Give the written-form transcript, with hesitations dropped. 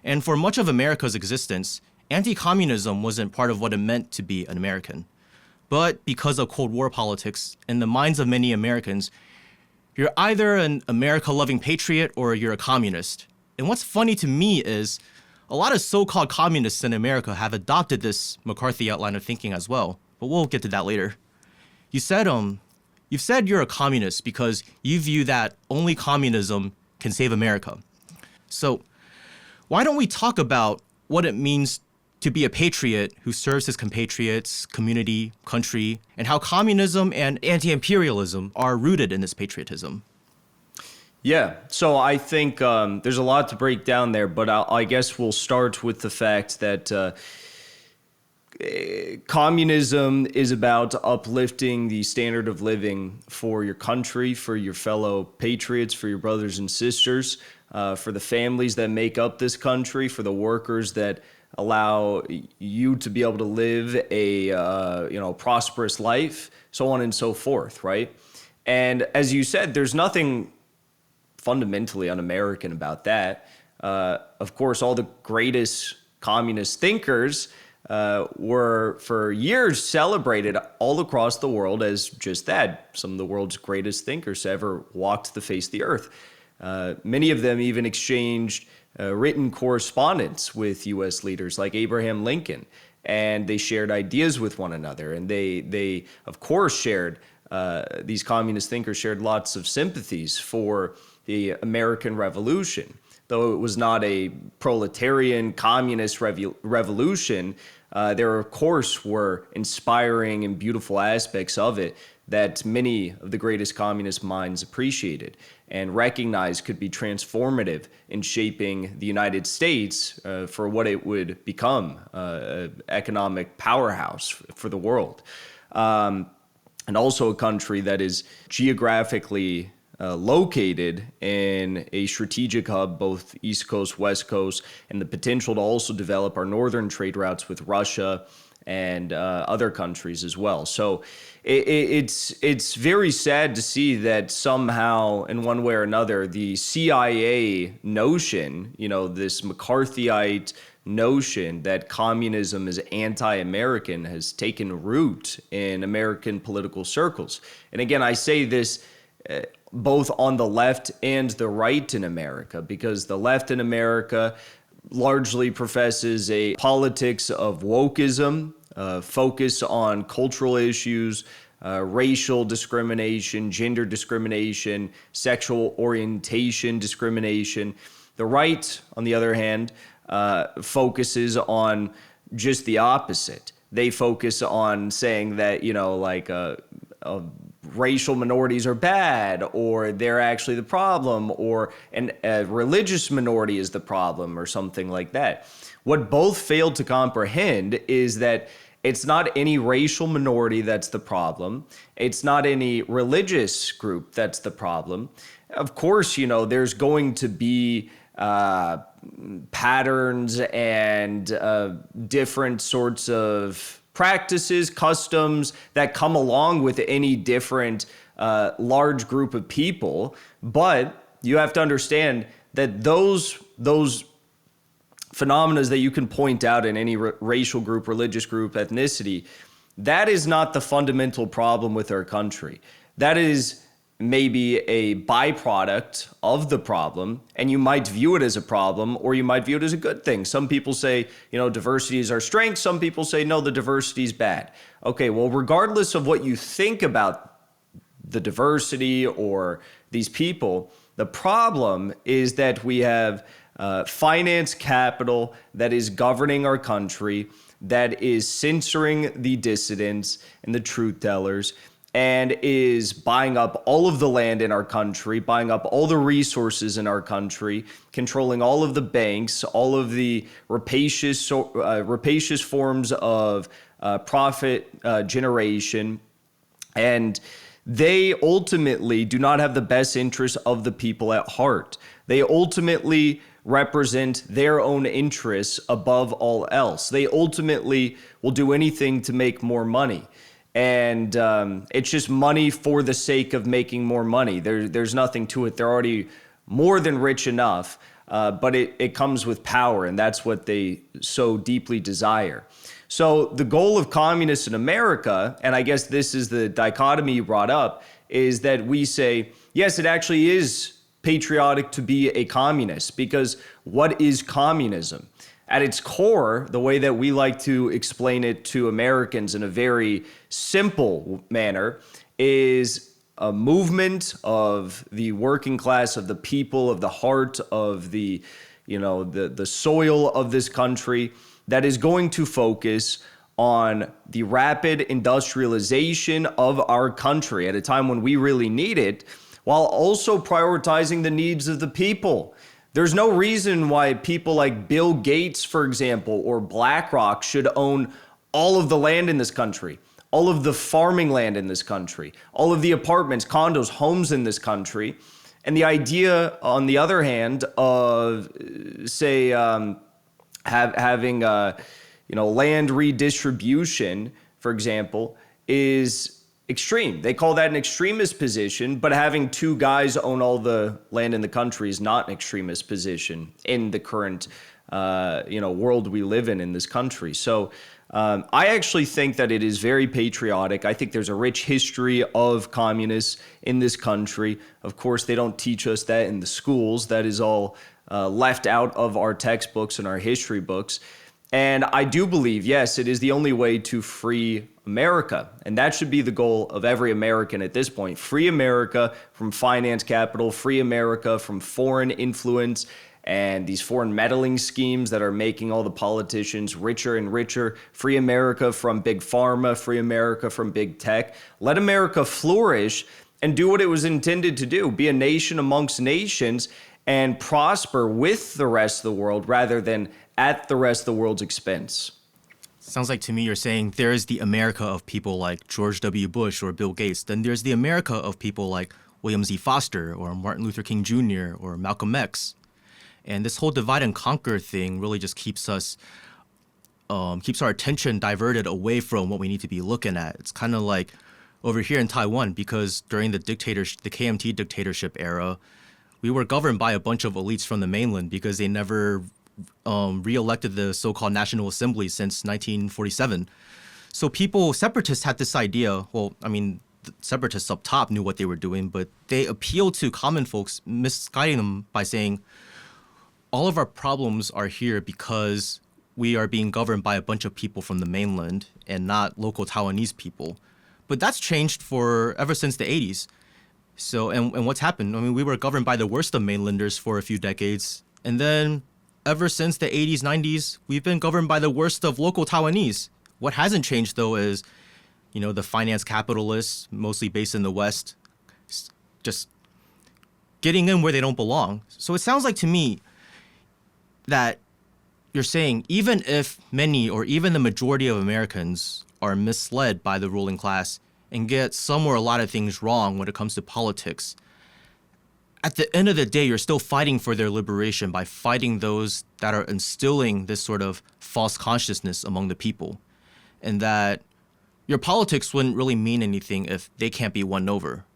And for much of America's existence, anti-communism wasn't part of what it meant to be an American. But because of Cold War politics, in the minds of many Americans, you're either an America-loving patriot or you're a communist. And what's funny to me is a lot of so-called communists in America have adopted this McCarthy outline of thinking as well, but we'll get to that later. You've said you're a communist because you view that only communism can save America. So why don't we talk about what it means to be a patriot who serves his compatriots, community, country, and how communism and anti-imperialism are rooted in this patriotism? Yeah, so I think there's a lot to break down there, but I guess we'll start with the fact that communism is about uplifting the standard of living for your country, for your fellow patriots, for your brothers and sisters, for the families that make up this country, for the workers that allow you to be able to live a prosperous life, so on and so forth, right? And as you said, there's nothing fundamentally un-American about that. Of course, all the greatest communist thinkers were for years celebrated all across the world as just that, some of the world's greatest thinkers to ever walked the face of the earth. Many of them even exchanged written correspondence with U.S. leaders like Abraham Lincoln, and they shared ideas with one another. And they of course, shared, these communist thinkers shared lots of sympathies for the American Revolution. Though it was not a proletarian communist revolution, there, of course, were inspiring and beautiful aspects of it that many of the greatest communist minds appreciated and recognized could be transformative in shaping the United States for what it would become, an economic powerhouse for the world. And also a country that is geographically located in a strategic hub, both East Coast, West Coast, and the potential to also develop our northern trade routes with Russia and other countries as well. So it's very sad to see that somehow, in one way or another, the CIA notion, this McCarthyite notion that communism is anti-American has taken root in American political circles. And again, I say this both on the left and the right in America, because the left in America largely professes a politics of wokeism, focus on cultural issues, racial discrimination, gender discrimination, sexual orientation discrimination. The right, on the other hand, focuses on just the opposite. They focus on saying that, racial minorities are bad, or they're actually the problem, or a religious minority is the problem, or something like that. What both failed to comprehend is that it's not any racial minority that's the problem. It's not any religious group that's the problem. Of course, there's going to be patterns and different sorts of practices, customs that come along with any different large group of people. But you have to understand that those phenomena that you can point out in any racial group, religious group, ethnicity, that is not the fundamental problem with our country. That is maybe a byproduct of the problem, and you might view it as a problem, or you might view it as a good thing. Some people say, diversity is our strength. Some people say, no, the diversity is bad. Okay, well, regardless of what you think about the diversity or these people, the problem is that we have finance capital that is governing our country, that is censoring the dissidents and the truth tellers, and is buying up all of the land in our country, buying up all the resources in our country, controlling all of the banks, all of the rapacious forms of profit generation. And they ultimately do not have the best interests of the people at heart. They ultimately represent their own interests above all else. They ultimately will do anything to make more money. And it's just money for the sake of making more money. There's nothing to it. They're already more than rich enough. but it comes with power, and that's what they so deeply desire. So the goal of communists in America, and I guess this is the dichotomy you brought up, is that we say, yes, it actually is patriotic to be a communist, because what is communism? At its core, the way that we like to explain it to Americans in a very simple manner is a movement of the working class, of the people, of the heart, of the soil of this country, that is going to focus on the rapid industrialization of our country at a time when we really need it, while also prioritizing the needs of the people. There's no reason why people like Bill Gates, for example, or BlackRock should own all of the land in this country, all of the farming land in this country, all of the apartments, condos, homes in this country. And the idea, on the other hand, of, say, having land redistribution, for example, is extreme. They call that an extremist position, but having two guys own all the land in the country is not an extremist position in the current world we live in this country. So I actually think that it is very patriotic. I think there's a rich history of communists in this country. Of course, they don't teach us that in the schools. That is all left out of our textbooks and our history books. And I do believe, yes, it is the only way to free America. And that should be the goal of every American at this point. Free America from finance capital, free America from foreign influence and these foreign meddling schemes that are making all the politicians richer and richer. Free America from big pharma, free America from big tech. Let America flourish and do what it was intended to do, be a nation amongst nations and prosper with the rest of the world rather than at the rest of the world's expense. Sounds like to me you're saying there is the America of people like George W. Bush or Bill Gates. Then there's the America of people like William Z. Foster or Martin Luther King Jr. or Malcolm X. And this whole divide and conquer thing really just keeps our attention diverted away from what we need to be looking at. It's kind of like over here in Taiwan, because during the KMT dictatorship era, we were governed by a bunch of elites from the mainland because they never re-elected the so-called National Assembly since 1947. So separatists had this idea, the separatists up top knew what they were doing, but they appealed to common folks, misguiding them by saying, all of our problems are here because we are being governed by a bunch of people from the mainland and not local Taiwanese people. But that's changed ever since the 80s. So, and what's happened? We were governed by the worst of mainlanders for a few decades, and then ever since the 80s, 90s, we've been governed by the worst of local Taiwanese. What hasn't changed, though, is, the finance capitalists, mostly based in the West, just getting in where they don't belong. So it sounds like to me that you're saying even if many or even the majority of Americans are misled by the ruling class and get some or a lot of things wrong when it comes to politics, at the end of the day, you're still fighting for their liberation by fighting those that are instilling this sort of false consciousness among the people, and that your politics wouldn't really mean anything if they can't be won over.